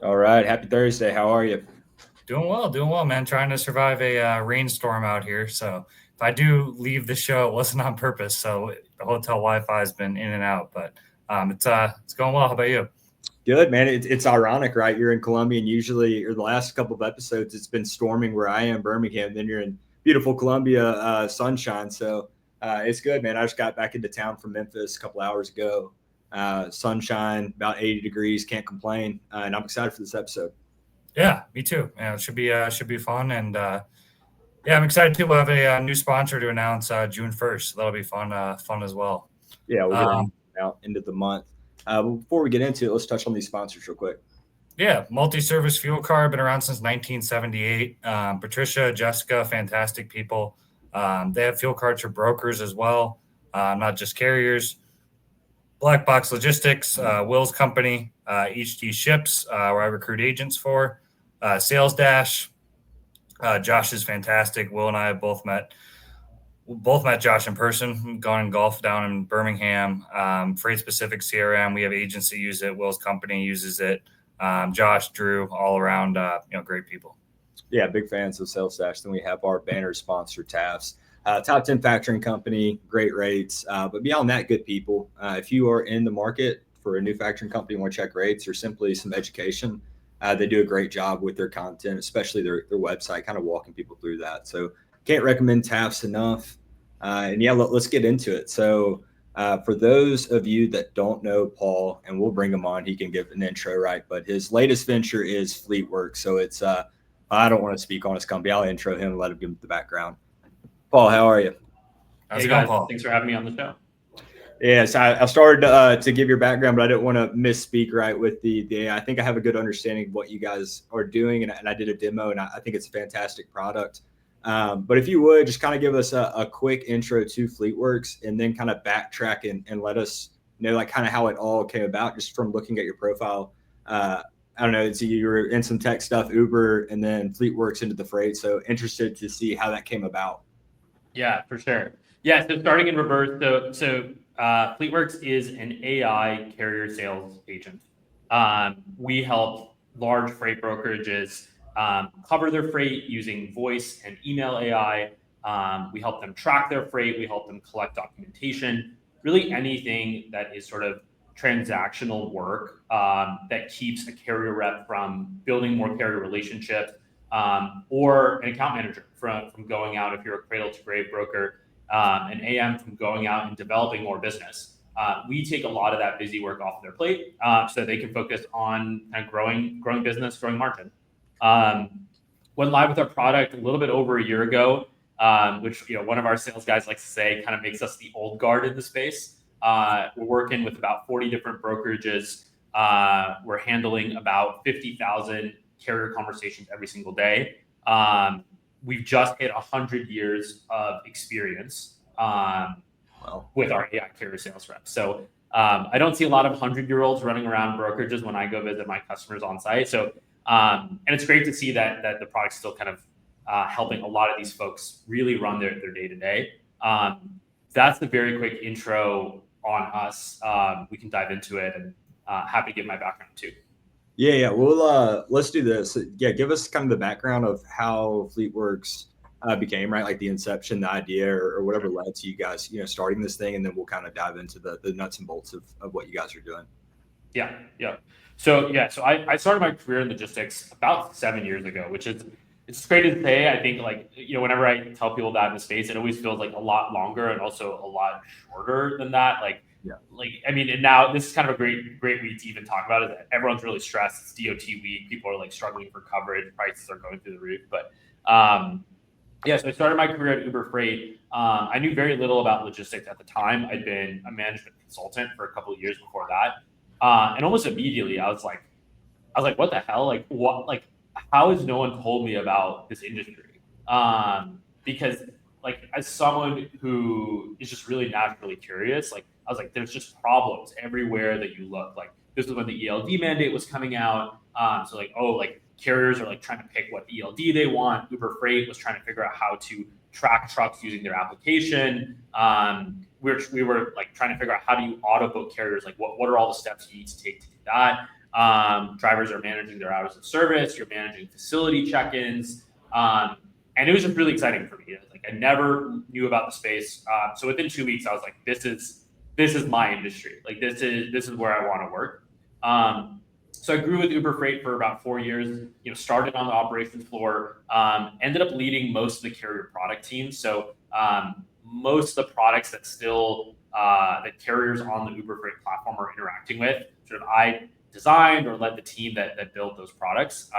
All right. Happy Thursday. How are you? Doing well, man. Trying to survive a rainstorm out here. So if I do leave the show, it wasn't on purpose. So the hotel Wi-Fi has been in and out, but it's going well. How about you? Good, man. It's ironic, right? You're in Columbia, and usually, or the last couple of episodes, it's been storming where I am, Birmingham. Then you're in beautiful Columbia, sunshine. So it's good, man. I just got back into town from Memphis a couple hours ago. Sunshine, about 80 degrees. Can't complain. And I'm excited for this episode. Yeah, me too. Yeah, it should be fun, and yeah, I'm excited too. We'll have a new sponsor to announce June 1st. So that'll be fun as well. Yeah, we'll get Um, out into the month. But before we get into it, let's touch on these sponsors real quick. Yeah, multi-service fuel card, been around since 1978. Patricia, Jessica, fantastic people. They have fuel cards for brokers as well, not just carriers. Black Box Logistics, Will's company, HD Ships, where I recruit agents for. Sales Dash, Josh is fantastic. Will and I have both met Josh in person, gone and golf down in Birmingham. Freight Specific CRM, we have agents that use it. Will's company uses it. Josh, Drew, all around, great people. Yeah, big fans of Sales Dash. Then we have our banner sponsor, TAFs. Top 10 factoring company, great rates. But beyond that, good people. If you are in the market for a new factoring company, want to check rates or simply some education, they do a great job with their content, especially their website, kind of walking people through that. So can't recommend TAFs enough. And yeah, let's get into it. So for those of you that don't know Paul, and we'll bring him on, he can give an intro, right? But his latest venture is FleetWorks. So it's I don't want to speak on his company. I'll intro him and let him give the background. Paul, how are you? How's Hey it going, guys, Paul? thanks for having me on the show. Yes, I started to give your background, but I didn't want to misspeak right with the. I think I have a good understanding of what you guys are doing, and I did a demo, and I think it's a fantastic product. But if you would just kind of give us a quick intro to FleetWorks, and then kind of backtrack and let us know like kind of how it all came about, just from looking at your profile. I don't know. So you were in some tech stuff, Uber, and then FleetWorks into the freight. So interested to see how that came about. Yeah, for sure. Yeah, so starting in reverse, FleetWorks is an AI carrier sales agent. We help large freight brokerages cover their freight using voice and email AI. We help them track their freight. We help them collect documentation. Really anything that is sort of transactional work that keeps a carrier rep from building more carrier relationships, or an account manager from going out, if you're a cradle to grave broker, an AM from going out and developing more business. We take a lot of that busy work off of their plate, so they can focus on kind of growing business, growing margin. Went live with our product a little bit over a year ago, which one of our sales guys likes to say kind of makes us the old guard in the space. We're working with about 40 different brokerages. We're handling about 50,000 carrier conversations every single day. We've just hit 100 years of experience with our AI carrier sales reps. So I don't see a lot of 100-year-olds running around brokerages when I go visit my customers on site. So and it's great to see that the product's still kind of helping a lot of these folks really run their day to day. That's the very quick intro on us. We can dive into it, and happy to give my background too. Yeah. Well, let's do this. Yeah, give us kind of the background of how FleetWorks became, right? Like the inception, the idea, or whatever led to you guys, starting this thing, and then we'll kind of dive into the nuts and bolts of what you guys are doing. Yeah. So I started my career in logistics about 7 years ago, which is, it's crazy to say. I think whenever I tell people that in the space, it always feels like a lot longer and also a lot shorter than that. Yeah. I mean, and now this is kind of a great week to even talk about it. Everyone's really stressed. It's DOT week. People are struggling for coverage. Prices are going through the roof. But so I started my career at Uber Freight. I knew very little about logistics at the time. I'd been a management consultant for a couple of years before that. And almost immediately I was like, what the hell? How has no one told me about this industry? Because as someone who is just really naturally curious, I was like, there's just problems everywhere that you look. This was when the ELD mandate was coming out. Carriers are trying to pick what ELD they want. Uber Freight was trying to figure out how to track trucks using their application. We were trying to figure out how do you auto book carriers? What are all the steps you need to take to do that? Drivers are managing their hours of service. You're managing facility check-ins. And it was just really exciting for me. Like, I never knew about the space. So within 2 weeks, I was like, this is my industry. Like, this is where I want to work. So I grew with Uber Freight for about 4 years, started on the operations floor, ended up leading most of the carrier product team. So most of the products that still that carriers on the Uber Freight platform are interacting with, sort of I designed or led the team that built those products.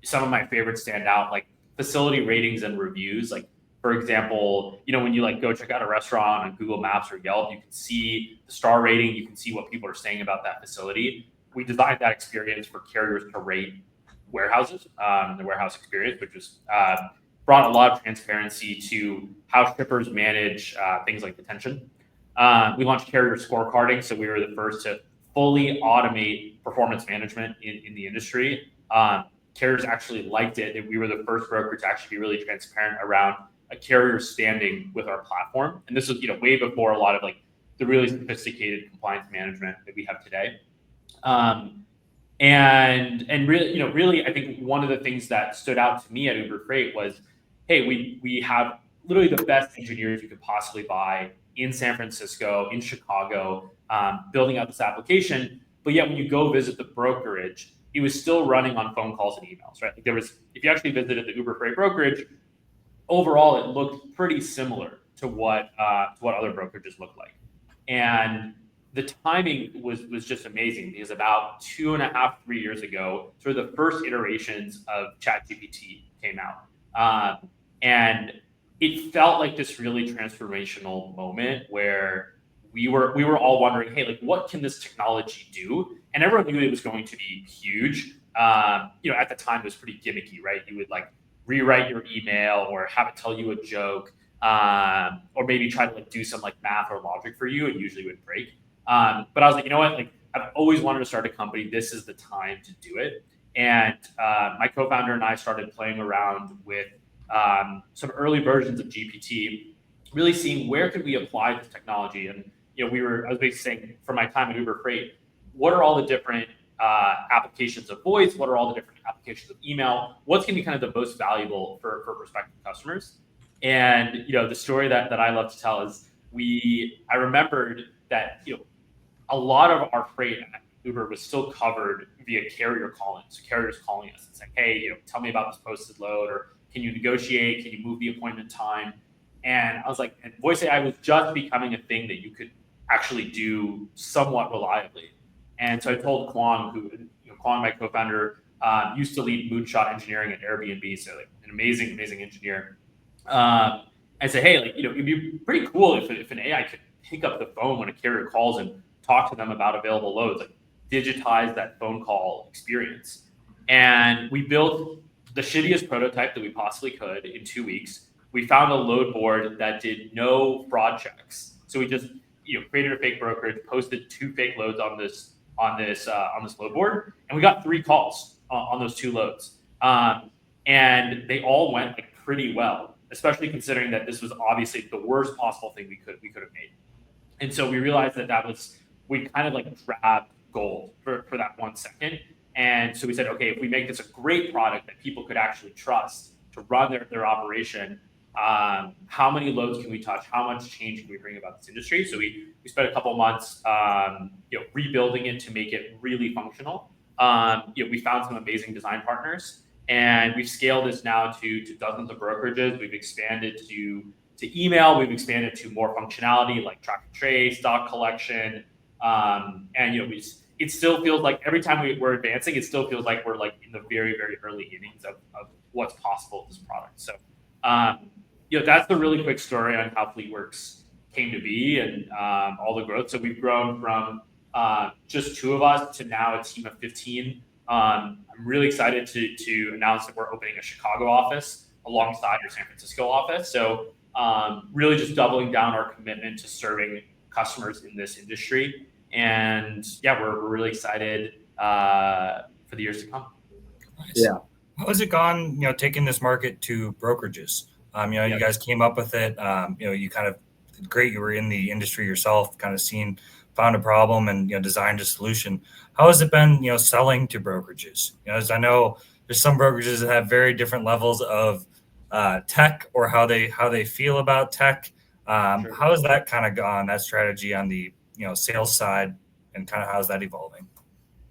Some of my favorites stand out, like facility ratings and reviews. Like, for example, when you like go check out a restaurant on Google Maps or Yelp, you can see the star rating, you can see what people are saying about that facility. We designed that experience for carriers to rate warehouses, the warehouse experience, which was brought a lot of transparency to how shippers manage things like detention. We launched carrier scorecarding, so we were the first to fully automate performance management in the industry. Carriers actually liked it, and we were the first broker to actually be really transparent around a carrier standing with our platform. And this was, way before a lot of like the really sophisticated compliance management that we have today. And really, I think one of the things that stood out to me at Uber Freight was, hey, we have literally the best engineers you could possibly buy in San Francisco, in Chicago, building out this application. But yet when you go visit the brokerage, it was still running on phone calls and emails, right? Like, if you actually visited the Uber Freight brokerage, overall, it looked pretty similar to what other brokerages look like. And the timing was just amazing, because about 2.5, 3 years ago, sort of the first iterations of ChatGPT came out. And it felt like this really transformational moment where we were all wondering, hey, like, what can this technology do? And everyone knew it was going to be huge. At the time, it was pretty gimmicky, right? You would like rewrite your email or have it tell you a joke, or maybe try to like do some like math or logic for you, and usually would break. But I was like, you know what? Like, I've always wanted to start a company. This is the time to do it. And my co-founder and I started playing around with some early versions of GPT, really seeing where could we apply this technology. And I was basically saying, from my time at Uber Freight, what are all the different applications of voice? What are all the different applications of email? What's going to be kind of the most valuable for prospective customers? And the story that I love to tell is I remembered that a lot of our freight at Uber was still covered via carrier calling. So carriers calling us and saying, hey, tell me about this posted load, or can you negotiate? Can you move the appointment time? And I was like, and voice AI was just becoming a thing that you could actually do somewhat reliably. And so I told Kwong, Kwong, my co-founder, used to lead Moonshot engineering at Airbnb, so like an amazing engineer. I said, hey, like, it'd be pretty cool if an AI could pick up the phone when a carrier calls and talk to them about available loads, like digitize that phone call experience. And we built the shittiest prototype that we possibly could in 2 weeks. We found a load board that did no fraud checks. So we just created a fake brokerage, posted 2 fake loads on this load board, and we got 3 calls on those 2 loads. And they all went like pretty well, especially considering that this was obviously the worst possible thing we could have made. And so we realized we kind of like grabbed gold for that 1 second. And so we said, okay, if we make this a great product that people could actually trust to run their operation, how many loads can we touch? How much change can we bring about this industry? So we spent a couple months, rebuilding it to make it really functional. We found some amazing design partners, and we've scaled this now to dozens of brokerages. We've expanded to email. We've expanded to more functionality like track and trace, doc collection, and it still feels like every time we're advancing, it still feels like we're like in the very, very early innings of what's possible with this product. So, that's the really quick story on how FleetWorks came to be and all the growth. So we've grown from just 2 of us to now a team of 15. I'm really excited to announce that we're opening a Chicago office alongside our San Francisco office. So really just doubling down our commitment to serving customers in this industry. And we're really excited for the years to come. Nice. Yeah. How has it gone, taking this market to brokerages? You guys came up with it. You kind of great. You were in the industry yourself, kind of seen found a problem and designed a solution. How has it been selling to brokerages? As I know, there's some brokerages that have very different levels of tech or how they feel about tech. Sure. How has that kind of gone, that strategy on the sales side, and kind of how's that evolving?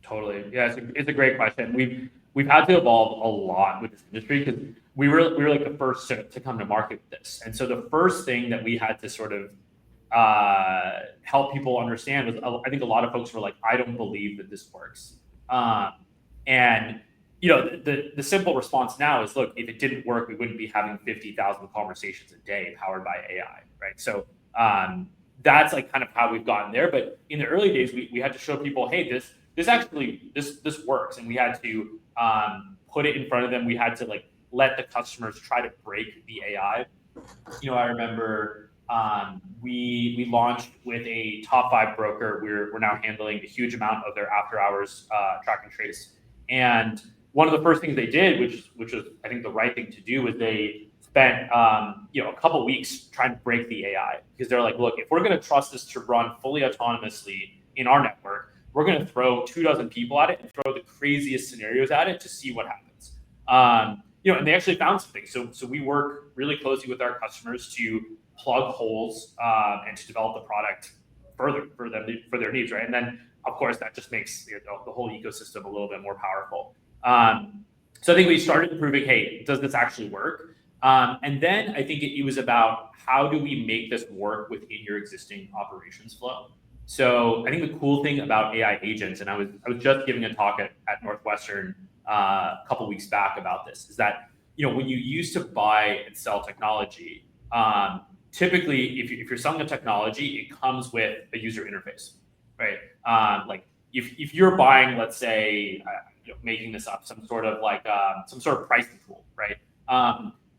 Totally. Yeah, it's a great question. We've had to evolve a lot with this industry because we were like the first to come to market with this. And so the first thing that we had to sort of help people understand was, I think a lot of folks were like, I don't believe that this works. And the simple response now is, look, if it didn't work, we wouldn't be having 50,000 conversations a day powered by AI, right? So that's like kind of how we've gotten there. But in the early days, we had to show people, hey, this actually works, and we had to put it in front of them. We had to like let the customers try to break the AI. I remember we launched with a top 5 broker. We're now handling a huge amount of their after hours track and trace. And one of the first things they did, which was I think the right thing to do, was they spent a couple weeks trying to break the AI, because they're like, look, if we're going to trust this to run fully autonomously in our network, we're going to throw 24 people at it and throw the craziest scenarios at it to see what happens. And they actually found something. So we work really closely with our customers to plug holes and to develop the product further for their needs, right? And then of course that just makes the whole ecosystem a little bit more powerful. So I think we started proving, hey, does this actually work? And then I think it was about, how do we make this work within your existing operations flow? So I think the cool thing about AI agents, and I was just giving a talk at Northwestern a couple weeks back about this, is that when you used to buy and sell technology, typically if you're selling a technology, it comes with a user interface, right? Like if you're buying, let's say, making this up, some sort of pricing tool, right?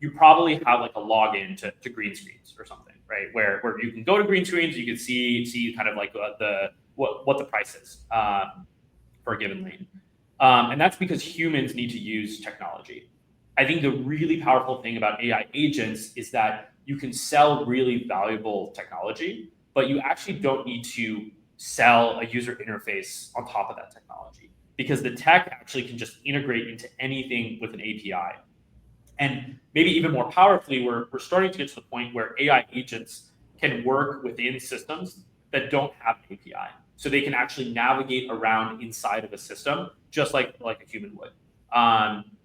You probably have like a login to green screens or something, right? Where you can go to green screens, you can see kind of like what the price is for a given lane. And that's because humans need to use technology. I think the really powerful thing about AI agents is that you can sell really valuable technology, but you actually don't need to sell a user interface on top of that technology, because the tech actually can just integrate into anything with an API. And maybe even more powerfully, we're starting to get to the point where AI agents can work within systems that don't have an API. So they can actually navigate around inside of a system, just like a human would.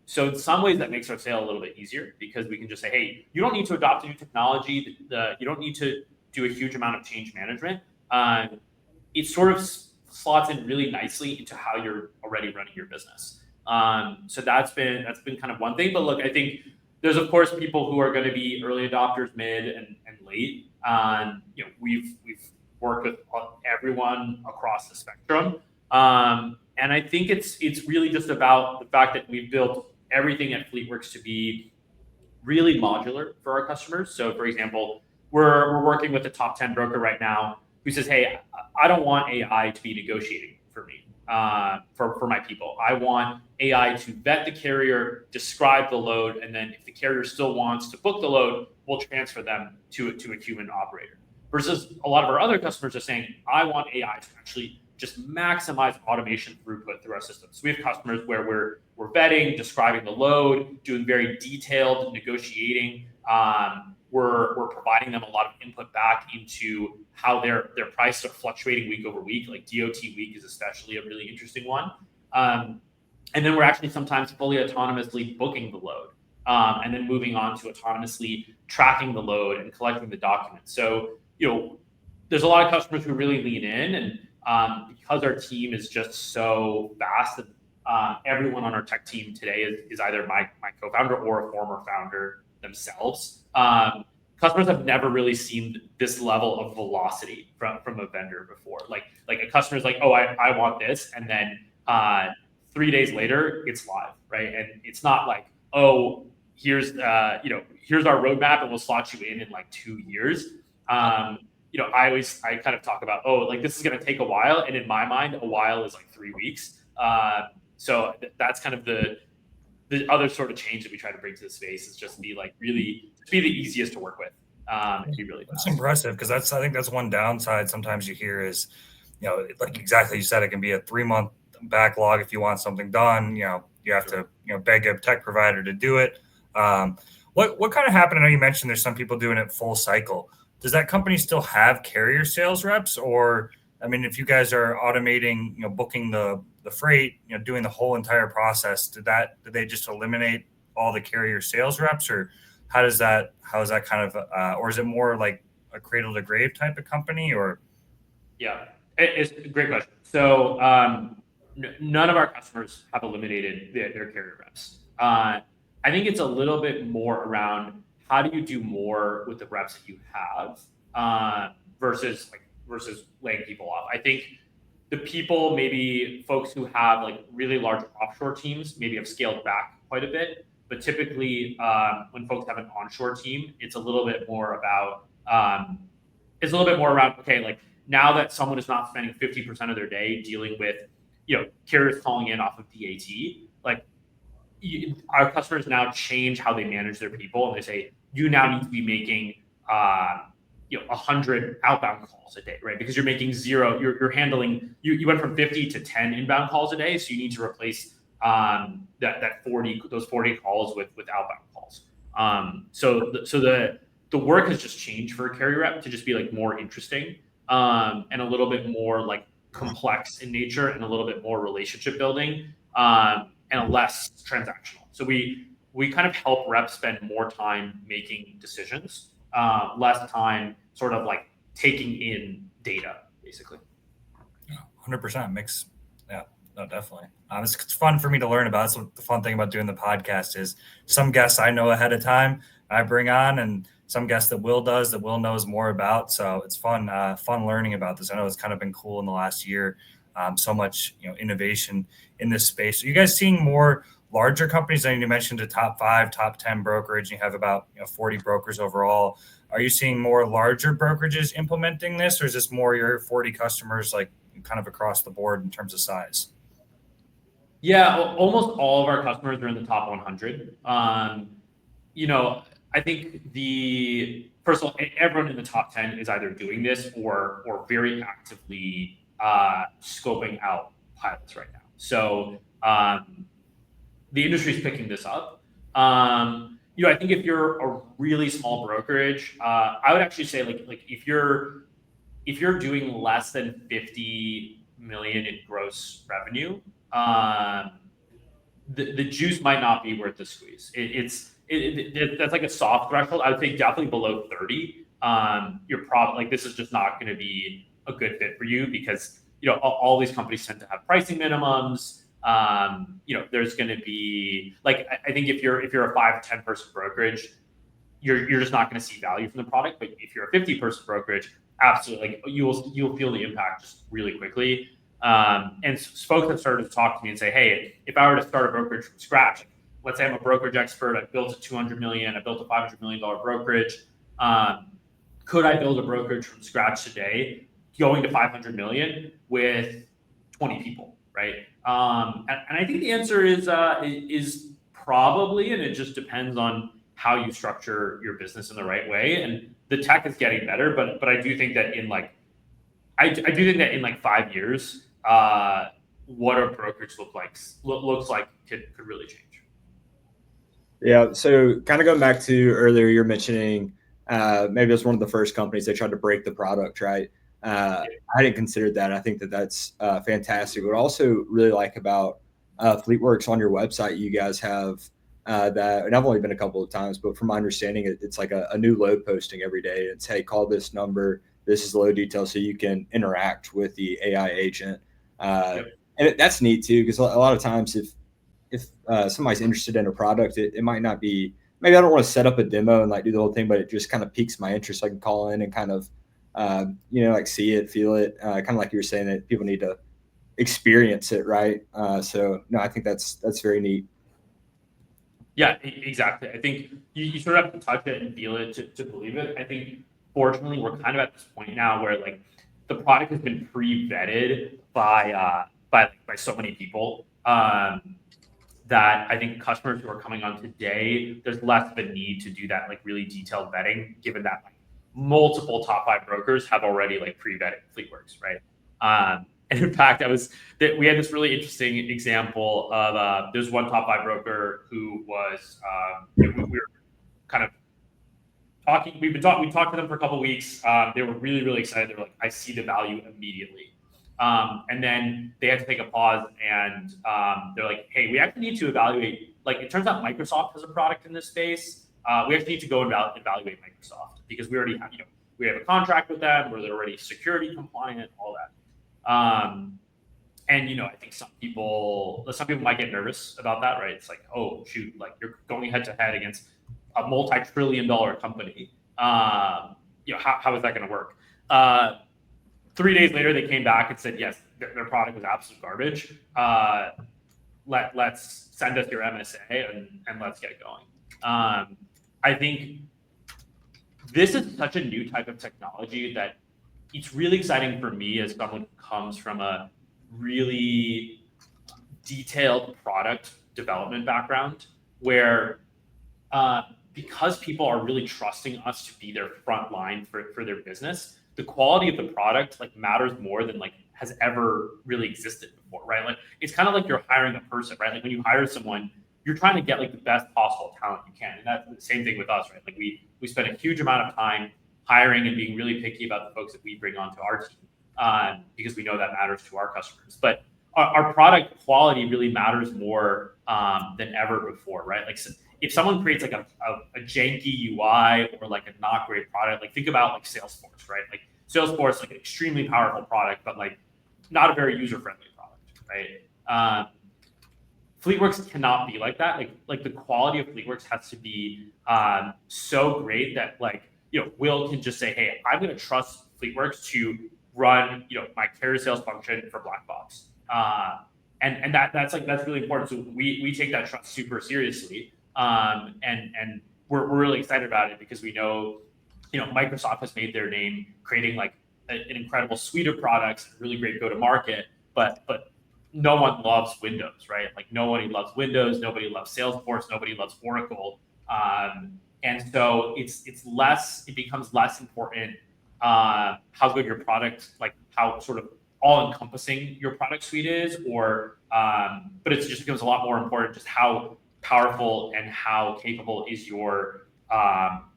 So in some ways that makes our sale a little bit easier, because we can just say, hey, you don't need to adopt a new technology. You don't need to do a huge amount of change management. It sort of slots in really nicely into how you're already running your business. So that's been kind of one thing. But look, I think there's of course people who are going to be early adopters, mid and late. We've worked with everyone across the spectrum. And I think it's really just about the fact that we've built everything at FleetWorks to be really modular for our customers. So for example, we're working with a top 10 broker right now who says, hey, I don't want AI to be negotiating for me, for my people. I want AI to vet the carrier, describe the load, and then if the carrier still wants to book the load, we'll transfer them to a human operator. Versus a lot of our other customers are saying, I want AI to actually just maximize automation throughput through our system. So we have customers where we're vetting, describing the load, doing very detailed negotiating. We're providing them a lot of input back into how their prices are fluctuating week over week. Like DOT week is especially a really interesting one. And then we're actually sometimes fully autonomously booking the load, and then moving on to autonomously tracking the load and collecting the documents. So, there's a lot of customers who really lean in, and because our team is just so vast, and everyone on our tech team today is either my co-founder or a former founder themselves. Customers have never really seen this level of velocity from a vendor before. Like a customer's like, oh, I want this, and then 3 days later it's live, right? And it's not like, oh, here's our roadmap and we'll slot you in like 2 years. I kind of talk about, this is going to take a while, and in my mind, a while is like 3 weeks. So that's kind of the other sort of change that we try to bring to the space, is just be the easiest to work with. And be really fast. That's impressive, because I think that's one downside sometimes you hear is, like exactly you said, it can be a 3-month backlog if you want something done. You have to beg a tech provider to do it. What kind of happened? I know you mentioned there's some people doing it full cycle. Does that company still have carrier sales reps, or I mean, if you guys are automating, booking the freight, doing the whole entire process, did they just eliminate all the carrier sales reps, or how is that kind of, or is it more like a cradle to grave type of company, or? Yeah, it's a great question. So none of our customers have eliminated their carrier reps. I think it's a little bit more around how do you do more with the reps that you have versus laying people off. I think the people, maybe folks who have like really large offshore teams, maybe have scaled back quite a bit. But typically, when folks have an onshore team, it's a little bit more about okay, like now that someone is not spending 50% of their day dealing with carriers calling in off of DAT, like our customers now change how they manage their people, and they say you now need to be making 100 outbound calls a day, right? Because you're making zero, you're handling, you went from 50 to 10 inbound calls a day, so you need to replace those 40 calls with outbound calls. So the work has just changed for a carrier rep to just be like more interesting and a little bit more like complex in nature and a little bit more relationship building and less transactional. So we kind of help reps spend more time making decisions, less time sort of like taking in data, basically. 100% makes, yeah, no, definitely. It's fun for me to learn about. That's what the fun thing about doing the podcast is some guests I know ahead of time I bring on, and some guests that Will knows more about. So it's fun learning about this. I know it's kind of been cool in the last year. So much, innovation in this space. Are you guys seeing more larger companies? I mean, you mentioned a top 5, top 10 brokerage. You have about 40 brokers overall. Are you seeing more larger brokerages implementing this, or is this more your 40 customers, like kind of across the board in terms of size? Yeah, almost all of our customers are in the top 100. I think first of all, everyone in the top 10 is either doing this or very actively scoping out pilots right now. So the industry is picking this up. I think if you're a really small brokerage, I would actually say like if you're doing less than 50 million in gross revenue, the juice might not be worth the squeeze. That's like a soft threshold. I would say definitely below 30. You're probably like, this is just not going to be a good fit for you because all these companies tend to have pricing minimums. There's going to be like, I think if you're a 5-10 person brokerage, you're just not going to see value from the product. But if you're a 50 person brokerage, absolutely, like you'll feel the impact just really quickly. And folks have started to talk to me and say, hey, if I were to start a brokerage from scratch, let's say I'm a brokerage expert, I built a 200 million, I built a $500 million brokerage. Could I build a brokerage from scratch today, going to 500 million with 20 people, right? And I think the answer is probably, and it just depends on how you structure your business in the right way. And the tech is getting better, but I do think that in like 5 years, what a brokerage looks like could really change. Yeah. So kind of going back to earlier, you're mentioning maybe it was one of the first companies that tried to break the product, right? I hadn't considered that. I think that's fantastic. What I also really like about FleetWorks on your website, you guys have that, and I've only been a couple of times, but from my understanding, it's like a new load posting every day. It's, hey, call this number. This is the load detail, so you can interact with the AI agent. And that's neat too, because a lot of times if somebody's interested in a product, it might not be, maybe I don't want to set up a demo and like do the whole thing, but it just kind of piques my interest. I can call in and kind of, like see it, feel it, kind of like you were saying that people need to experience it. Right. So no, I think that's very neat. Yeah, exactly. I think you sort of have to touch it and feel it to believe it. I think fortunately we're kind of at this point now where like the product has been pre-vetted by so many people that I think customers who are coming on today, there's less of a need to do that like really detailed vetting, given that like multiple top 5 brokers have already like pre-vetted FleetWorks, right? And in fact, we had this really interesting example of there's one top 5 broker who was we were kind of talking. We talked to them for a couple of weeks. They were really excited. They were like, I see the value immediately. And then they had to take a pause, and they're like, hey, we actually need to evaluate. Like, it turns out Microsoft has a product in this space. We actually need to go and evaluate Microsoft, because we already have, we have a contract with them where they're already security compliant, all that. And I think some people might get nervous about that, right? It's like, oh shoot, like you're going head to head against a multi-trillion-dollar company. How is that going to work? 3 days later, they came back and said, yes, their product was absolute garbage. Let's send us your MSA and let's get going. I think this is such a new type of technology that it's really exciting for me as someone who comes from a really detailed product development background, where because people are really trusting us to be their front line for their business, the quality of the product matters more than has ever really existed before, right? Like, it's kind of like you're hiring a person, right? Like, when you hire someone, you're trying to get the best possible talent you can. And that's the same thing with us, right? Like, we spend a huge amount of time hiring and being really picky about the folks that we bring onto our team, because we know that matters to our customers. But our product quality really matters more than ever before, right? Like, so if someone creates a janky UI or a not great product, think about Salesforce, right? Like, Salesforce, an extremely powerful product, but not a very user-friendly product, right? FleetWorks cannot be like that. Like the quality of FleetWorks has to be so great that Will can just say, hey, I'm going to trust FleetWorks to run my carrier sales function for Black Box, and that's really important. So we take that trust super seriously, and we're really excited about it, because we know Microsoft has made their name creating an incredible suite of products, really great go to market, but no one loves Windows, right? Like, nobody loves Windows, nobody loves Salesforce, nobody loves Oracle. And so it becomes less important how good your product, how sort of all encompassing your product suite is, but it just becomes a lot more important just how powerful and how capable is your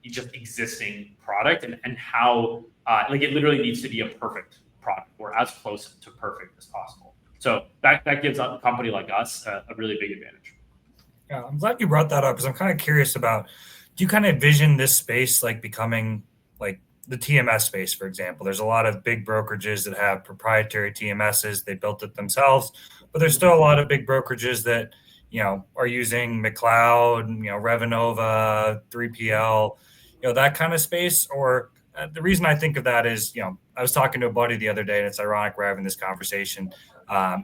just existing product, and how it literally needs to be a perfect product, or as close to perfect as possible. So that gives a company like us a really big advantage. Yeah, I'm glad you brought that up, because I'm kind of curious about, do you kind of envision this space becoming the TMS space, for example? There's a lot of big brokerages that have proprietary TMSs. They built it themselves, but there's still a lot of big brokerages that, are using McLeod, Revenova, 3PL, that kind of space. Or the reason I think of that is, I was talking to a buddy the other day, and it's ironic we're having this conversation.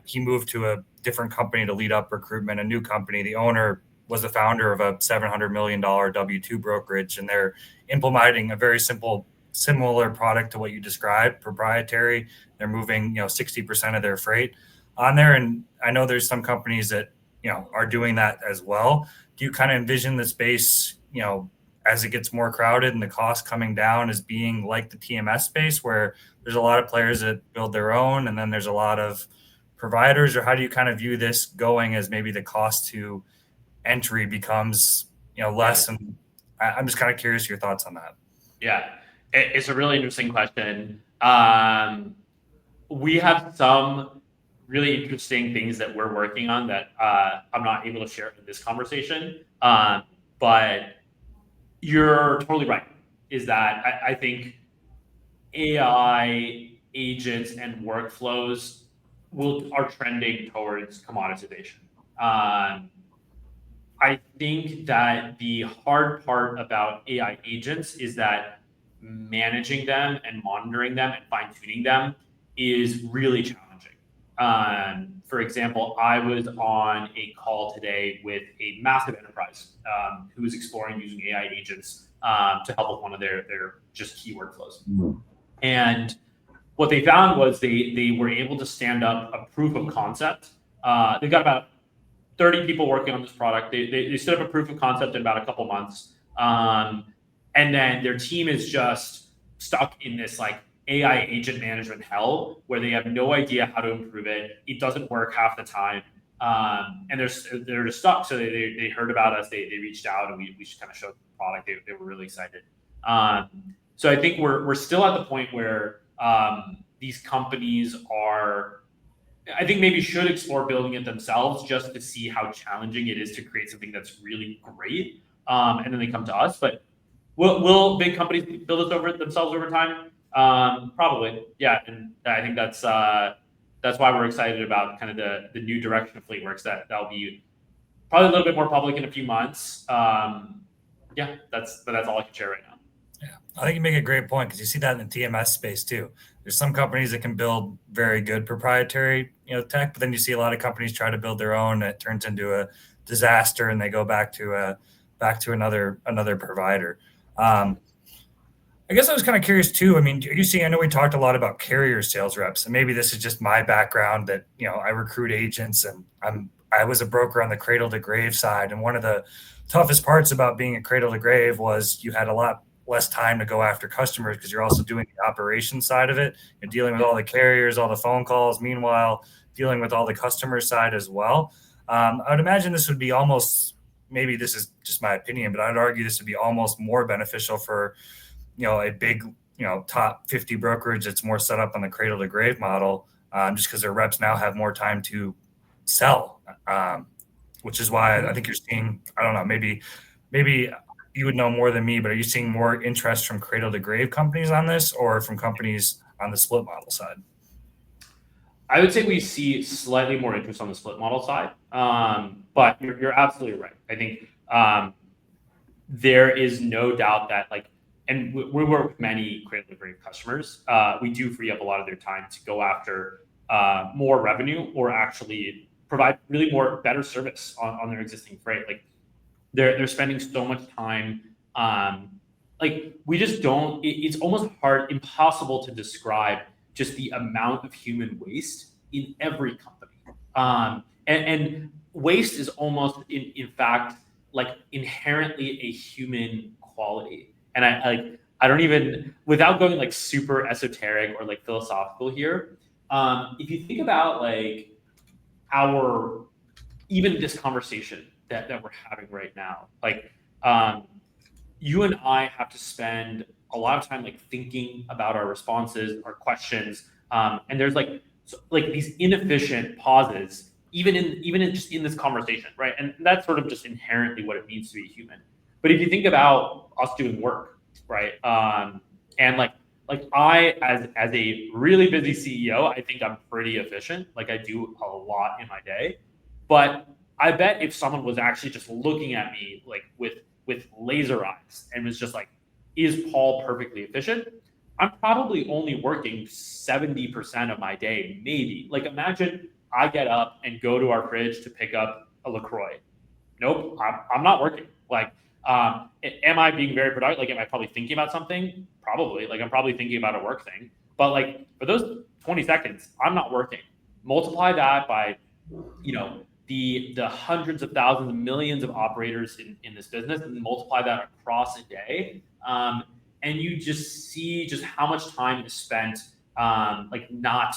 He moved to a different company to lead up recruitment, a new company. The owner was the founder of a $700 million W-2 brokerage, and they're implementing a very similar product to what you described, proprietary. They're moving, 60% of their freight on there. And I know there's some companies that, are doing that as well. Do you kind of envision the space, as it gets more crowded and the cost coming down, as being like the TMS space, where there's a lot of players that build their own, and then there's a lot of providers? Or how do you kind of view this going, as maybe the cost to entry becomes, less? And I'm just kind of curious your thoughts on that. Yeah, it's a really interesting question. We have some really interesting things that we're working on that I'm not able to share in this conversation. But you're totally right, is that I think AI agents and workflows are trending towards commoditization. I think that the hard part about AI agents is that managing them and monitoring them and fine-tuning them is really challenging. For example, I was on a call today with a massive enterprise who was exploring using AI agents to help with one of their just key workflows. Mm-hmm. And what they found was they were able to stand up a proof of concept. They've got about 30 people working on this product. They stood up a proof of concept in about a couple months. And then their team is just stuck in this AI agent management hell where they have no idea how to improve it. It doesn't work half the time. And they're just stuck. So they heard about us. They reached out, and we just kind of showed them the product. They were really excited. So I think we're still at the point where these companies are, I think, maybe should explore building it themselves just to see how challenging it is to create something that's really great. And then they come to us. But will big companies build it themselves over time? Probably, yeah. And I think that's why we're excited about kind of the new direction of FleetWorks. That'll be probably a little bit more public in a few months. Yeah, that's all I can share right now. Yeah, I think you make a great point because you see that in the TMS space too. There's some companies that can build very good proprietary, tech, but then you see a lot of companies try to build their own. And it turns into a disaster, and they go back to another provider. I guess I was kind of curious too. I mean, I know we talked a lot about carrier sales reps, and maybe this is just my background that, I recruit agents, and I was a broker on the cradle to grave side. And one of the toughest parts about being a cradle to grave was you had a lot less time to go after customers because you're also doing the operations side of it. You're dealing with all the carriers, all the phone calls, meanwhile dealing with all the customer side as well. I would imagine this would be almost, maybe this is just my opinion, but I'd argue this would be almost more beneficial for a big, top 50 brokerage that's more set up on the cradle to grave model, just because their reps now have more time to sell, which is why I think you're seeing, I don't know, maybe you would know more than me, but are you seeing more interest from cradle to grave companies on this, or from companies on the split model side? I would say we see slightly more interest on the split model side, but you're absolutely right. I think there is no doubt that, and we work with many cradle to grave customers. We do free up a lot of their time to go after more revenue, or actually provide really better service on their existing freight. They're spending so much time. We just don't. It's almost impossible to describe just the amount of human waste in every company. And waste is almost in fact inherently a human quality. And I don't even, without going super esoteric or philosophical here, if you think about even this conversation that we're having right now, you and I have to spend a lot of time thinking about our responses, our questions, and there's these inefficient pauses, even in just this conversation, right? And that's sort of just inherently what it means to be human. But if you think about us doing work, right, and I as a really busy CEO, I think I'm pretty efficient. I do a lot in my day, but I bet if someone was actually just looking at me with laser eyes and was just is Paul perfectly efficient? I'm probably only working 70% of my day, maybe. Imagine I get up and go to our fridge to pick up a LaCroix. Nope, I'm not working. Am I being very productive? Am I probably thinking about something? Probably. I'm probably thinking about a work thing. But for those 20 seconds, I'm not working. Multiply that by, the hundreds of thousands and millions of operators in this business, and multiply that across a day, and you just see just how much time is spent not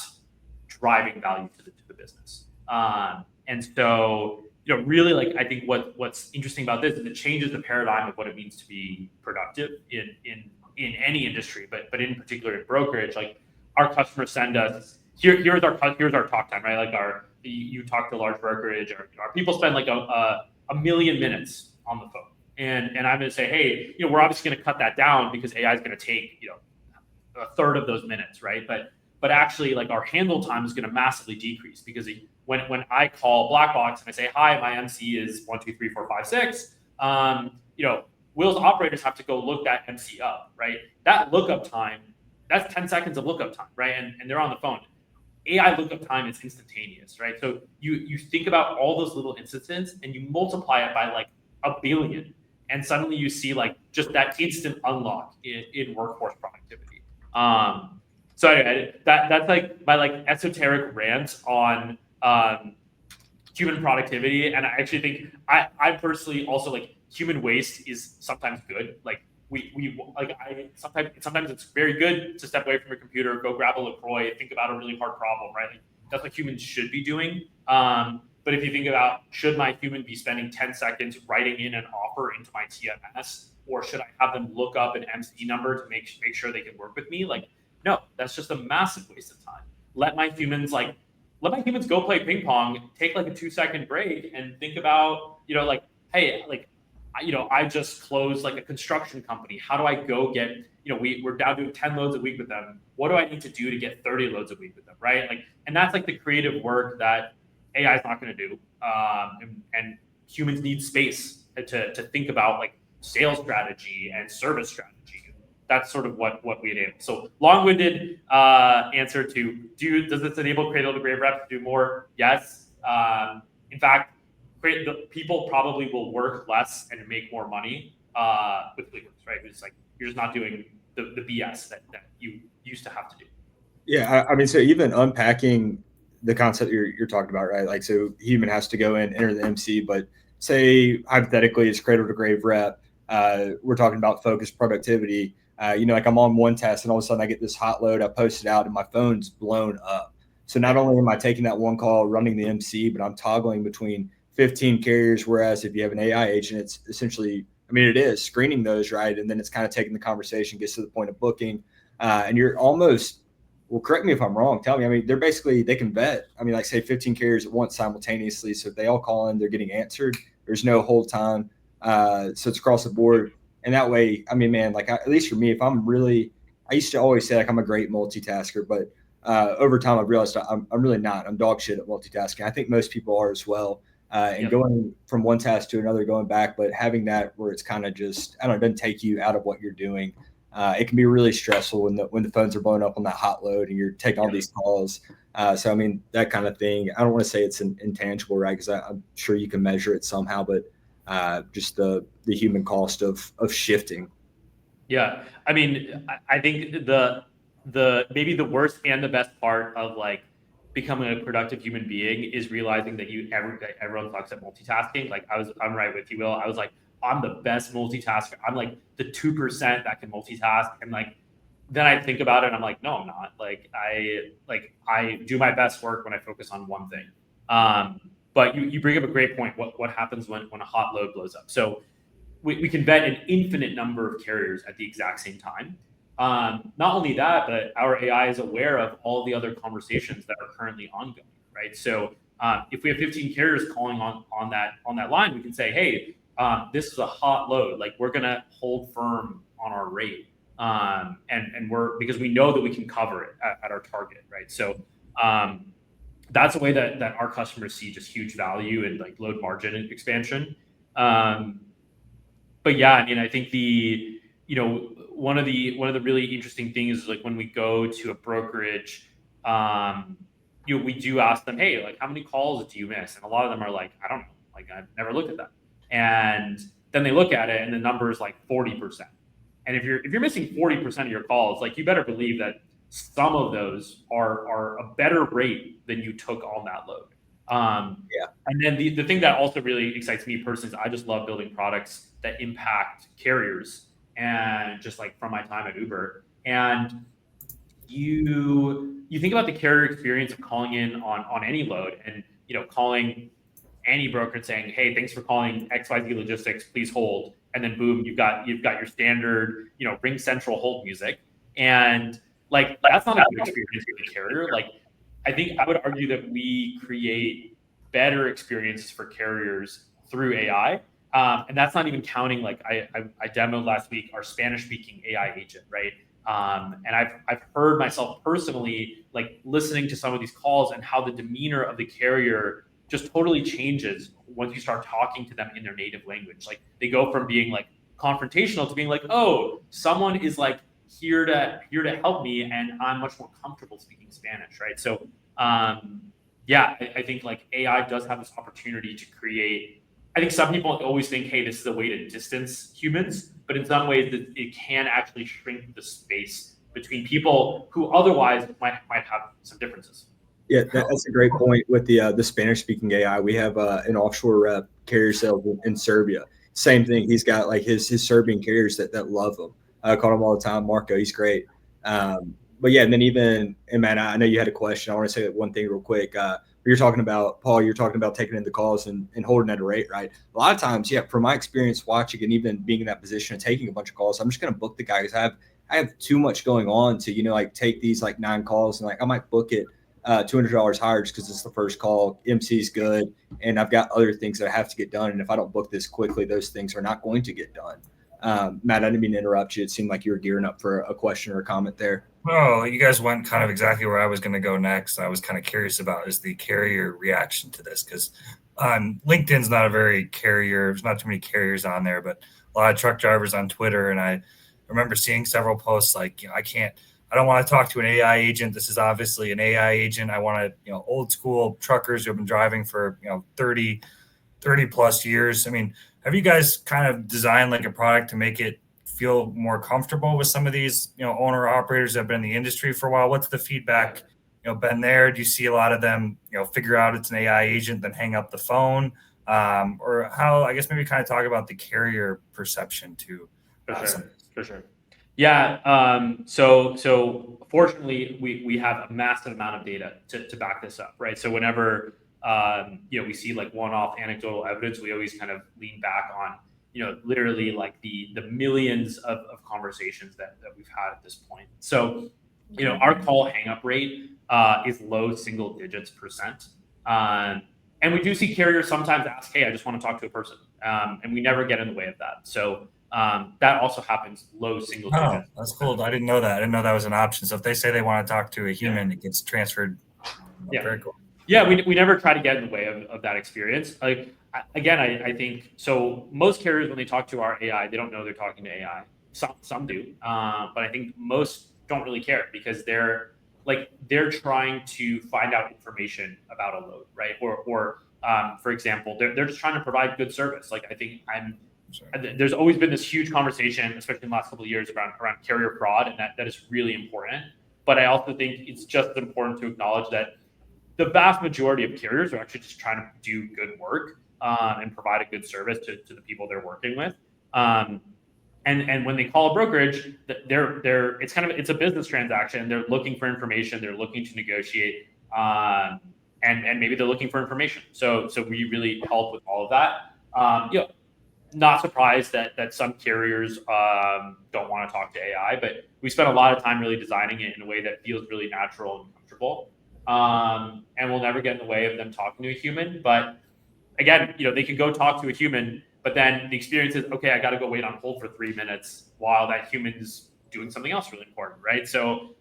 driving value to the business. And so really I think what's interesting about this is it changes the paradigm of what it means to be productive in any industry, but in particular in brokerage. Our customers send us here's our talk time, right? You talk to a large brokerage, or our people spend a million minutes on the phone, and I'm going to say, hey, we're obviously going to cut that down because AI is going to take a third of those minutes, right? But actually our handle time is going to massively decrease, because when I call Blackbox and I say, hi, my MC is 1, 2, 3, 4, 5, 6, Will's operators have to go look that MC up, right? That lookup time, that's 10 seconds of lookup time, right? And they're on the phone. AI lookup time is instantaneous, right? So you think about all those little instances and you multiply it by 1 billion, and suddenly you see just that instant unlock in workforce productivity. So anyway, that's my esoteric rant on human productivity. And I actually think I personally also human waste is sometimes good. sometimes it's very good to step away from your computer, go grab a LaCroix, think about a really hard problem, right? Like, that's what humans should be doing. But if you think about, should my human be spending 10 seconds writing in an offer into my TMS, or should I have them look up an MC number to make sure they can work with me? Like, no, that's just a massive waste of time. Let my humans go play ping pong, take like a 2-second break, and think about, like, hey, like, I just closed like a construction company. How do I go get, we're down doing 10 loads a week with them. What do I need to do to get 30 loads a week with them, right? Like, and that's like the creative work that AI is not going to do. And humans need space to think about like sales strategy and service strategy. That's sort of what we enable. So long-winded answer to, does this enable cradle to grave reps to do more? Yes. In fact, people probably will work less and make more money with FleetWorks, right? It's like you're just not doing the BS that you used to have to do. Yeah, I mean, so even unpacking the concept you're talking about, right? Like, so human has to go in, enter the MC, but say hypothetically it's cradle to grave rep. We're talking about focused productivity. Like I'm on one test and all of a sudden I get this hot load, I post it out and my phone's blown up. So not only am I taking that one call, running the MC, but I'm toggling between 15 carriers. Whereas if you have an AI agent, it's essentially, I mean, it is screening those, right? And then it's kind of taking the conversation, gets to the point of booking. And you're almost, well, correct me if I'm wrong. Tell me. I mean, they can vet. I mean, like say 15 carriers at once simultaneously. So if they all call in, they're getting answered. There's no hold time. So it's across the board. And that way, I mean, man, like at least for me, I used to always say like I'm a great multitasker, but over time I've realized I'm really not. I'm dog shit at multitasking. I think most people are as well. And going from one task to another, going back, but having that where it's kind of just, I don't know, it doesn't take you out of what you're doing. It can be really stressful when the phones are blowing up on that hot load and you're taking all these calls. So, I mean, that kind of thing, I don't want to say it's an intangible, right? Because I'm sure you can measure it somehow, but just the human cost of shifting. Yeah. I mean, I think the maybe the worst and the best part of like becoming a productive human being is realizing that everyone talks at multitasking. Like I'm right with you, Will. I was like, I'm the best multitasker. I'm like the 2% that can multitask. And like, then I think about it and I'm like, no, I'm not. Like I do my best work when I focus on one thing. But you bring up a great point. What happens when a hot load blows up? So we can vet an infinite number of carriers at the exact same time. Not only that, but our AI is aware of all the other conversations that are currently ongoing, right? So if we have 15 carriers calling on that line, we can say, hey, this is a hot load. Like we're gonna hold firm on our rate, and because we know that we can cover it at our target, right? So that's a way that our customers see just huge value in like load margin expansion. But yeah, I mean, I think one of the really interesting things is like when we go to a brokerage, we do ask them, hey, like how many calls do you miss? And a lot of them are like, I don't know, like I've never looked at that. And then they look at it and the number is like 40%. And if you're missing 40% of your calls, like you better believe that some of those are a better rate than you took on that load. And then the thing that also really excites me personally is I just love building products that impact carriers. And just like from my time at Uber, and you think about the carrier experience of calling in on any load, and calling any broker and saying, "Hey, thanks for calling XYZ Logistics. Please hold." And then boom, you've got your standard Ring Central hold music, and like that's not a good experience for the carrier. Like I think I would argue that we create better experiences for carriers through AI. And that's not even counting, like I demoed last week our Spanish-speaking AI agent, right? And I've heard myself personally, like listening to some of these calls and how the demeanor of the carrier just totally changes once you start talking to them in their native language. Like they go from being like confrontational to being like, oh, someone is like here to help me, and I'm much more comfortable speaking Spanish, right? So yeah, I think like AI does have this opportunity to create. I think some people always think, hey, this is a way to distance humans, but in some ways it can actually shrink the space between people who otherwise might have some differences. Yeah, that's a great point with the Spanish-speaking AI. We have an offshore rep carrier sales in Serbia. same thing. He's got like his Serbian carriers that love him. I call him all the time. Marco, he's great. But yeah, and then and man, I know you had a question. I want to say one thing real quick. You're talking about, Paul, you're talking about taking in the calls and holding at a rate, right? A lot of times, yeah, from my experience watching and even being in that position and taking a bunch of calls, I'm just going to book the guy because I have too much going on to, like take these like 9 calls and like I might book it $200 higher just because it's the first call. MC's good. And I've got other things that I have to get done. And if I don't book this quickly, those things are not going to get done. Matt, I didn't mean to interrupt you. It seemed like you were gearing up for a question or a comment there. Oh, you guys went kind of exactly where I was going to go next. I was kind of curious about is the carrier reaction to this, because LinkedIn's not a very carrier. There's not too many carriers on there, but a lot of truck drivers on Twitter. And I remember seeing several posts like, I don't want to talk to an AI agent. This is obviously an AI agent. I want to, old school truckers who have been driving for, 30 plus years. I mean, have you guys kind of designed like a product to make it feel more comfortable with some of these, owner operators that have been in the industry for a while? What's the feedback, been there? Do you see a lot of them, figure out it's an AI agent, then hang up the phone? Or how, I guess maybe kind of talk about the carrier perception too. For sure. Yeah. So fortunately we have a massive amount of data to back this up, right? So whenever, we see like one-off anecdotal evidence, we always kind of lean back on, literally like the millions of conversations that we've had at this point. So, our call hang up rate is low single digits %. And we do see carriers sometimes ask, hey, I just want to talk to a person. And we never get in the way of that. So that also happens low single digits. That's cool. I didn't know that. I didn't know that was an option. So if they say they want to talk to a human, it gets transferred. Yeah. Very cool. Yeah, we never try to get in the way of that experience. Like, again, I think, so most carriers, when they talk to our AI, they don't know they're talking to AI. Some do, but I think most don't really care because they're trying to find out information about a load, right? Or for example, they're just trying to provide good service. Like, I think there's always been this huge conversation, especially in the last couple of years, around carrier fraud, and that is really important. But I also think it's just as important to acknowledge that the vast majority of carriers are actually just trying to do good work and provide a good service to the people they're working with. And when they call a brokerage, it's a business transaction. They're looking for information. They're looking to negotiate, and maybe they're looking for information. So we really help with all of that. Not surprised that some carriers don't want to talk to AI, but we spent a lot of time really designing it in a way that feels really natural and comfortable. And we'll never get in the way of them talking to a human. But again, they can go talk to a human, but then the experience is, okay, I got to go wait on hold for 3 minutes while that human is doing something else really important, right? So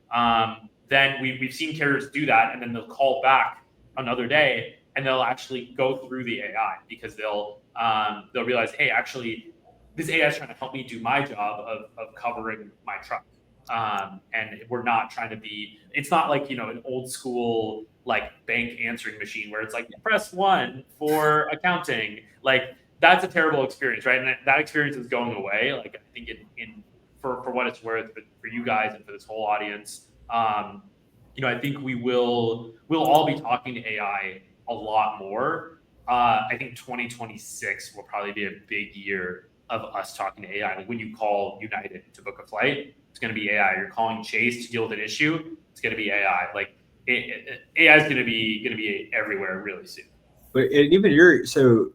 then we've seen carriers do that, and then they'll call back another day, and they'll actually go through the AI because they'll realize, hey, actually, this AI is trying to help me do my job of covering my truck. And we're not trying to be, it's not like, an old school, like bank answering machine where it's like, press 1 for accounting. Like, that's a terrible experience, right? And that experience is going away. Like, I think for what it's worth, but for you guys and for this whole audience, I think we'll all be talking to AI a lot more. I think 2026 will probably be a big year of us talking to AI. Like, when you call United to book a flight, it's going to be AI. You're calling Chase to deal with an issue, it's going to be AI. Like, AI is going to be everywhere really soon. But even so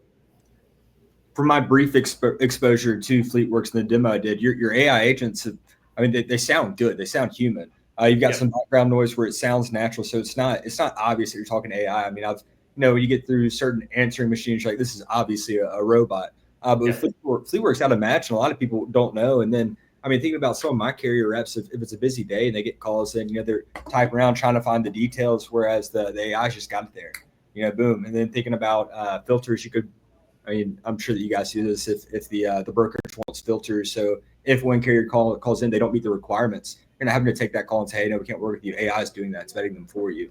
from my brief exposure to FleetWorks and the demo I did, your AI agents, they sound good. They sound human. You've got some background noise where it sounds natural, so it's not obvious that you're talking to AI. I mean, when you get through certain answering machines, you're like, this is obviously a robot. But with FleetWorks, I'd imagine a lot of people don't know. And then, thinking about some of my carrier reps, if it's a busy day and they get calls in, they're typing around trying to find the details, whereas the AI's just got it there, boom. And then thinking about filters, I'm sure that you guys do this if the brokerage wants filters. So if one carrier calls in, they don't meet the requirements, you're not having to take that call and say, hey, no, we can't work with you. AI is doing that. It's vetting them for you.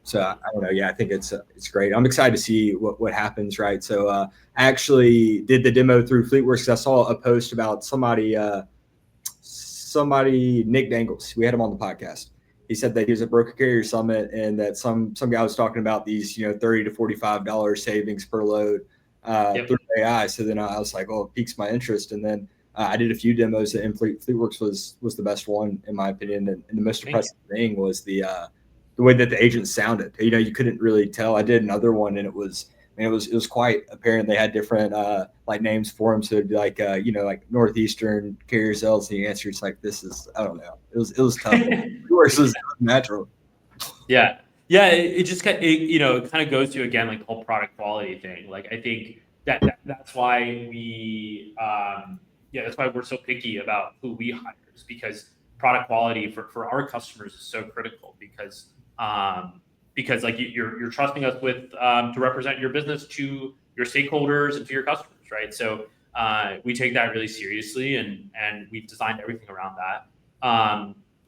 So I don't know. Yeah, I think it's great. I'm excited to see what happens. Right. So I actually did the demo through FleetWorks. I saw a post about somebody, Nick Dangles. We had him on the podcast. He said that he was at Broker Carrier Summit and that some guy was talking about these, $30 to $45 savings per load. through AI. So then I was like, oh, it piques my interest. And then I did a few demos, and FleetWorks was the best one in my opinion. And the most impressive thing was the way that the agents sounded. You couldn't really tell. I did another one, and it was quite apparent. They had different like names for them. So it'd be like like Northeastern Carrier Sales, and the answer is like, this is, I don't know. It was tough. FleetWorks was natural. Yeah. It just kind of goes to, again, like the whole product quality thing. Like, I think that's why that's why we're so picky about who we hire, is because product quality for our customers is so critical, because like you're trusting us with to represent your business to your stakeholders and to your customers, right? So we take that really seriously, and we've designed everything around that.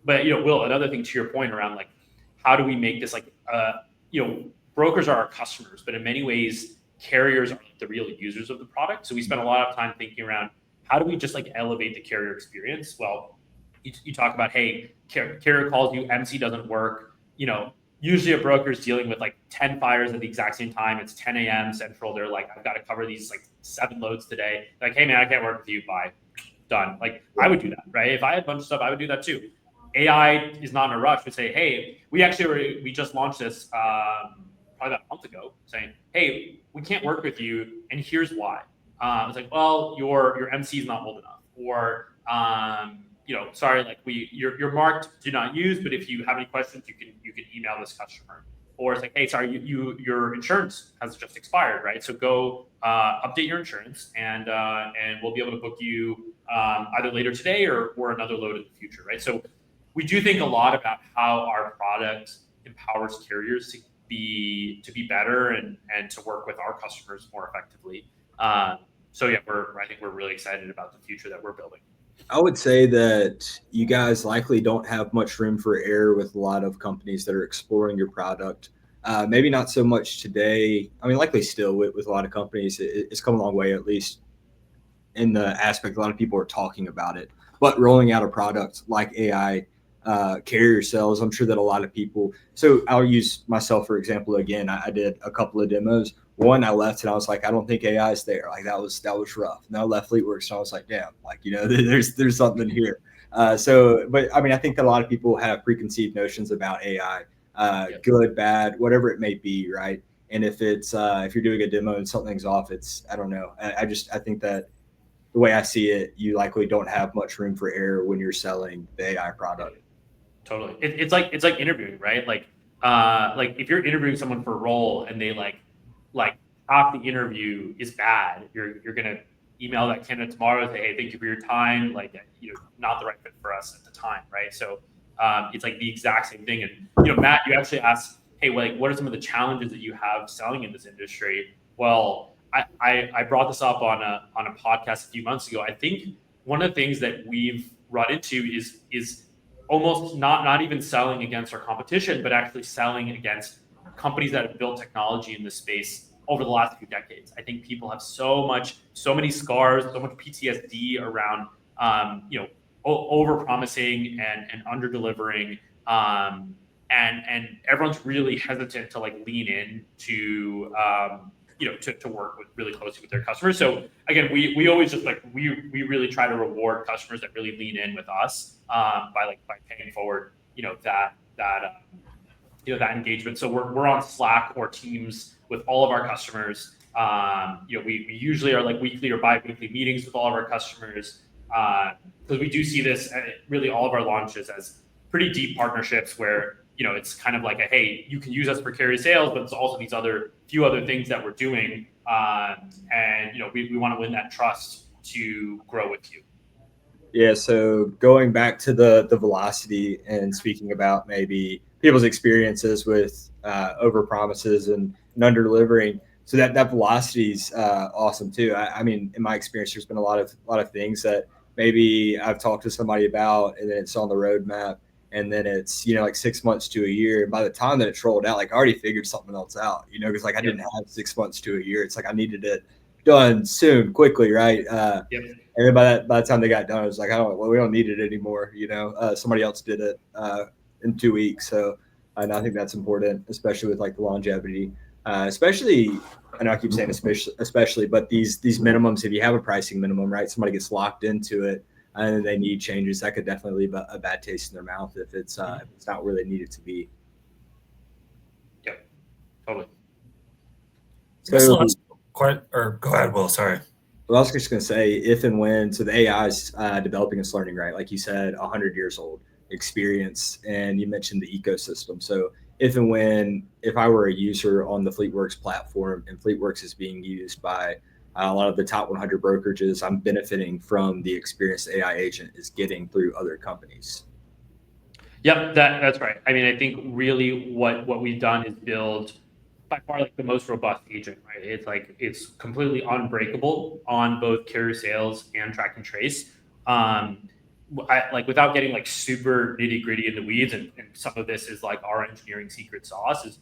But Will, another thing to your point around like, how do we make this like, brokers are our customers, but in many ways, carriers are the real users of the product. So we spend a lot of time thinking around, how do we just like elevate the carrier experience? Well, you talk about, hey, carrier calls you, MC doesn't work. Usually a broker is dealing with like 10 fires at the exact same time. It's 10 a.m. Central. They're like, I've got to cover these like 7 loads today. Like, hey man, I can't work with you. Bye. Done. Like, I would do that, right? If I had a bunch of stuff, I would do that too. AI is not in a rush. We say, hey, we just launched this probably about a month ago, saying, hey, we can't work with you, and here's why. It's like, well, your MC is not old enough, or sorry, like you're marked do not use, but if you have any questions, you can email this customer. Or it's like, hey, sorry, your insurance has just expired, right? So go update your insurance, and we'll be able to book you either later today or another load in the future, right? So we do think a lot about how our product empowers carriers to be better and to work with our customers more effectively. So yeah, I think we're really excited about the future that we're building. I would say that you guys likely don't have much room for error with a lot of companies that are exploring your product. Maybe not so much today. I mean, likely still with a lot of companies, it's come a long way, at least in the aspect a lot of people are talking about it. But rolling out a product like AI carrier sales, I'm sure that a lot of people, so I'll use myself for example again. I did a couple of demos. One, I left and I was like, I don't think AI is there. Like that was rough. And I left FleetWorks and I was like, damn, like there's something here. But I mean, I think that a lot of people have preconceived notions about AI, good, bad, whatever it may be, right? And if it's if you're doing a demo and something's off, I don't know. I think that the way I see it, you likely don't have much room for error when you're selling the AI product. Totally. It's like interviewing, right? Like if you're interviewing someone for a role and they like half the interview is bad, you're gonna email that candidate tomorrow and say, hey, thank you for your time. Like, not the right fit for us at the time, right? So it's like the exact same thing. And Matt, you actually asked, hey, like, what are some of the challenges that you have selling in this industry? Well, I brought this up on a podcast a few months ago. I think one of the things that we've run into is almost not even selling against our competition, but actually selling against companies that have built technology in this space over the last few decades. I think people have so many scars, so much PTSD around, over promising and under delivering. And everyone's really hesitant to like lean in to work really closely with their customers. So again, we always just like, we really try to reward customers that really lean in with us by paying forward, that engagement. So we're on Slack or Teams with all of our customers. We usually are like weekly or bi-weekly meetings with all of our customers, because we do see this really all of our launches as pretty deep partnerships where it's kind of like hey, you can use us for carrier sales, but it's also these few other things that we're doing, and we want to win that trust to grow with you. Yeah. So going back to the velocity and speaking about maybe people's experiences with over promises and under delivering. So that velocity is awesome too. I mean, in my experience, there's been a lot of things that maybe I've talked to somebody about, and then it's on the roadmap, and then it's like 6 months to a year. And by the time that it's rolled out, like I already figured something else out, because like I didn't have 6 months to a year. It's like I needed it done soon, quickly, right? And then by the time they got done, it was like, we don't need it anymore. Somebody else did it in 2 weeks. So and I think that's important, especially with like the longevity. especially, and I keep saying especially, but these minimums, if you have a pricing minimum, right, somebody gets locked into it and they need changes, that could definitely leave a bad taste in their mouth if it's not where they need it to be. Yep, totally. So, go ahead, Will. Sorry. Well, I was just going to say, if and when, so the AI is developing its learning, right? Like you said, 100 years old experience, and you mentioned the ecosystem. So if and when, if I were a user on the FleetWorks platform and FleetWorks is being used by a lot of the top 100 brokerages, I'm benefiting from the experience the AI agent is getting through other companies. Yep, that's right. I mean, I think really what we've done is build by far like the most robust agent, right? It's completely unbreakable on both carrier sales and track and trace. Without getting like super nitty gritty in the weeds, and some of this is like our engineering secret sauce, is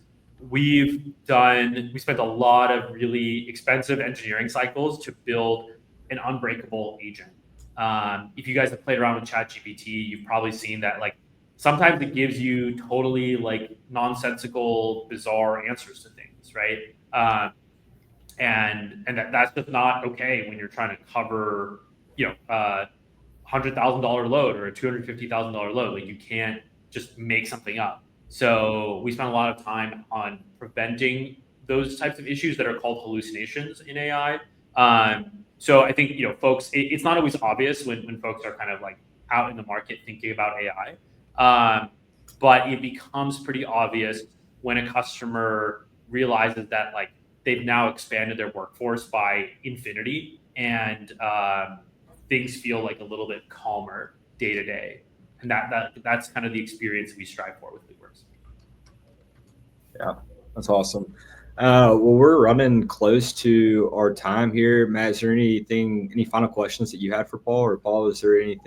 we spent a lot of really expensive engineering cycles to build an unbreakable agent. If you guys have played around with ChatGPT, you've probably seen that like sometimes it gives you totally like nonsensical, bizarre answers to things, right? And that's just not okay when you're trying to cover, $100,000 load or a $250,000 load. Like you can't just make something up. So we spent a lot of time on preventing those types of issues that are called hallucinations in AI. So I think, folks, it's not always obvious when folks are kind of like out in the market thinking about AI. But it becomes pretty obvious when a customer realizes that like they've now expanded their workforce by infinity, and things feel like a little bit calmer day to day. And that's kind of the experience we strive for with FleetWorks. Yeah, that's awesome. Well, we're running close to our time here. Matt, is there any final questions that you had for Paul? Or Paul, is there any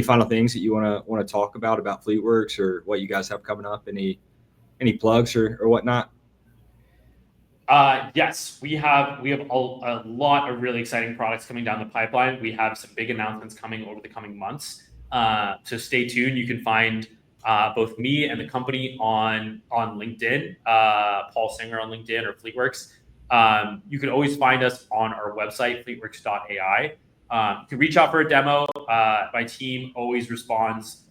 final things that you want to talk about FleetWorks or what you guys have coming up? Any plugs or whatnot? Yes, we have a lot of really exciting products coming down the pipeline. We have some big announcements coming over the coming months. So stay tuned. You can find both me and the company on LinkedIn, Paul Singer on LinkedIn or FleetWorks. You can always find us on our website, fleetworks.ai. You can reach out for a demo. My team always responds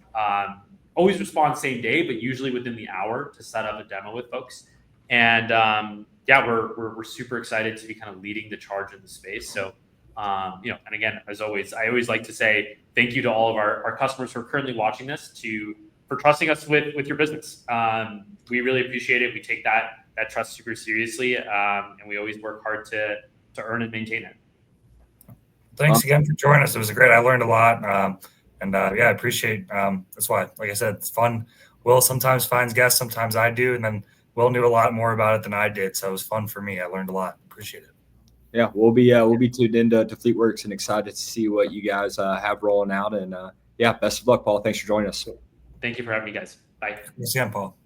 same day, but usually within the hour to set up a demo with folks. And we're super excited to be kind of leading the charge in the space. So, and again, as always, I always like to say thank you to all of our customers who are currently watching this for trusting us with your business. We really appreciate it. We take that trust super seriously, and we always work hard to earn and maintain it. Thanks again for joining us. It was great. I learned a lot. I appreciate. That's why, like I said, it's fun. Will sometimes finds guests, sometimes I do, and then Will knew a lot more about it than I did, so it was fun for me. I learned a lot. Appreciate it. Yeah, we'll be tuned into FleetWorks and excited to see what you guys have rolling out. And best of luck, Paul. Thanks for joining us. Thank you for having me, guys. Bye. Thanks again, Paul.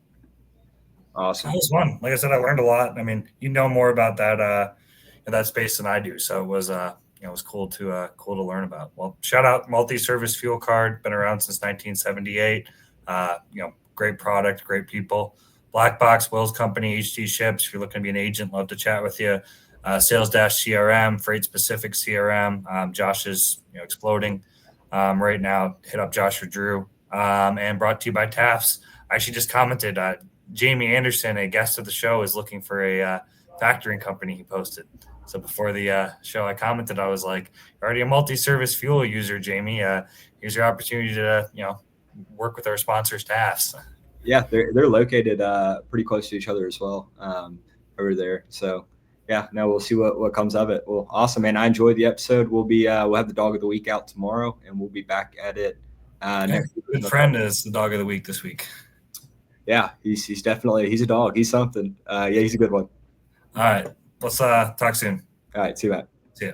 Awesome. That was fun. Like I said, I learned a lot. I mean, you know more about that space than I do, so it was it was cool to learn about. Well, shout out multi-service fuel card, been around since 1978. Great product, great people. Black Box, Will's company, HD Ships. If you're looking to be an agent, love to chat with you. Sales Dash CRM, Freight Specific CRM. Josh is exploding right now. Hit up Josh or Drew. And brought to you by TAFs. I actually just commented. Jamie Anderson, a guest of the show, is looking for a factoring company he posted. So before the show, I commented. I was like, "You're already a multi-service fuel user, Jamie. Here's your opportunity to work with our sponsors, TAFs." Yeah, they're located pretty close to each other as well over there. So we'll see what comes of it. Well, awesome, man. I enjoyed the episode. We'll have the dog of the week out tomorrow, and we'll be back at it next week. Good friend is the dog of the week this week. Yeah, he's definitely a dog. He's something. He's a good one. All right, let's talk soon. All right, see you, Matt. See ya.